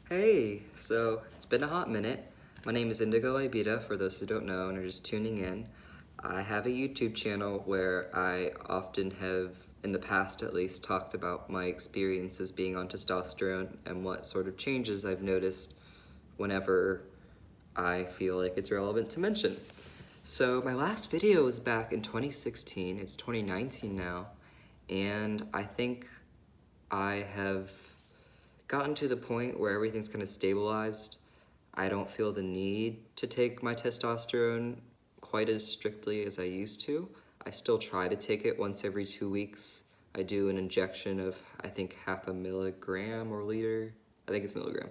Hey, so it's been a hot minute. My name is Indigo Ibita, for those who don't know and are just tuning in. I have a YouTube channel where I often have, in the past at least, talked about my experiences being on testosterone and what sort of changes I've noticed whenever I feel like it's relevant to mention. So my last video was back in 2016, it's 2019 now, and I think I have gotten to the point where everything's kind of stabilized. I don't feel the need to take my testosterone quite as strictly as I used to. I still try to take it once every 2 weeks. I do an injection of, I think, 0.5 milligram or liter. I think it's milligram.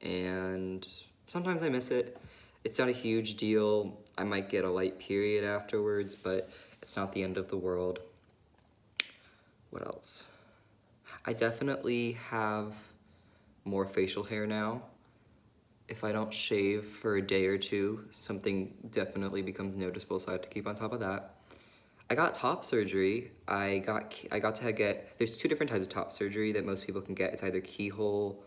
And sometimes I miss it. It's not a huge deal. I might get a light period afterwards, but it's not the end of the world. What else? I definitely have more facial hair now. If I don't shave for a day or two, something definitely becomes noticeable, so I have to keep on top of that. I got top surgery. I got to get, there's two different types of top surgery that most people can get. It's either keyhole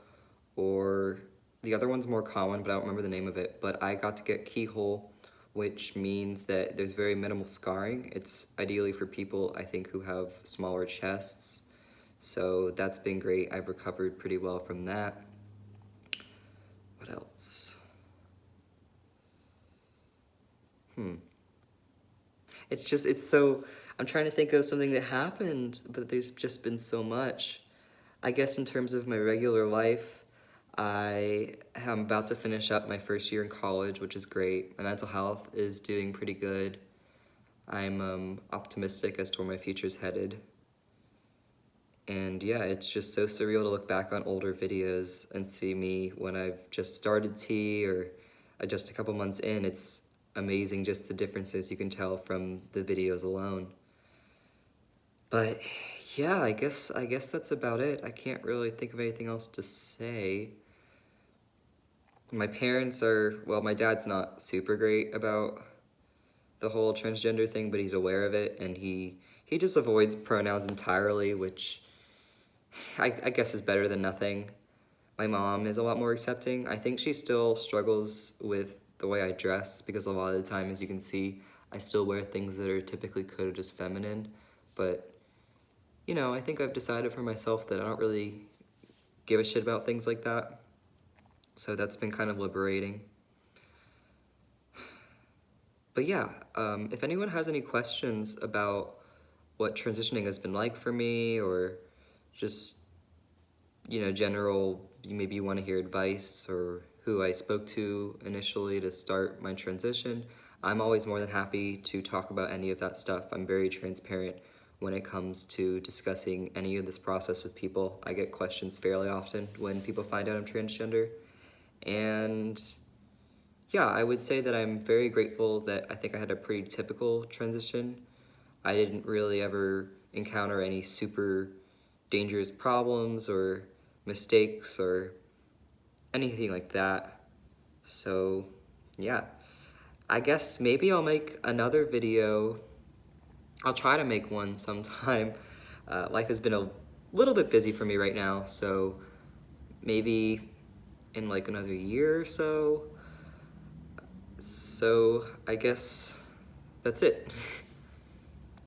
or the other one's more common, but I don't remember the name of it. But I got to get keyhole, which means that there's very minimal scarring. It's ideally for people, I think, who have smaller chests. So that's been great. I've recovered pretty well from that. What else? It's so, I'm trying to think of something that happened, but there's just been so much. I guess in terms of my regular life, I am about to finish up my first year in college, which is great. My mental health is doing pretty good. I'm optimistic as to where my future's headed. And yeah, it's just so surreal to look back on older videos and see me when I've just started T or just a couple months in. It's amazing just the differences you can tell from the videos alone. But yeah, I guess that's about it. I can't really think of anything else to say. My parents are, well, my dad's not super great about the whole transgender thing, but he's aware of it, and he just avoids pronouns entirely, which I guess is better than nothing. My mom is a lot more accepting. I think she still struggles with the way I dress because a lot of the time, as you can see, I still wear things that are typically coded as feminine. But, you know, I think I've decided for myself that I don't really give a shit about things like that. So that's been kind of liberating. But yeah, if anyone has any questions about what transitioning has been like for me, or just, you know, general, maybe you want to hear advice, or who I spoke to initially to start my transition, I'm always more than happy to talk about any of that stuff. I'm very transparent when it comes to discussing any of this process with people. I get questions fairly often when people find out I'm transgender. And yeah, I would say that I'm very grateful that I think I had a pretty typical transition. I didn't really ever encounter any super dangerous problems or mistakes or anything like that. So yeah, I guess maybe I'll make another video. I'll try to make one sometime. Life has been a little bit busy for me right now, so maybe in like another year or so. So I guess that's it.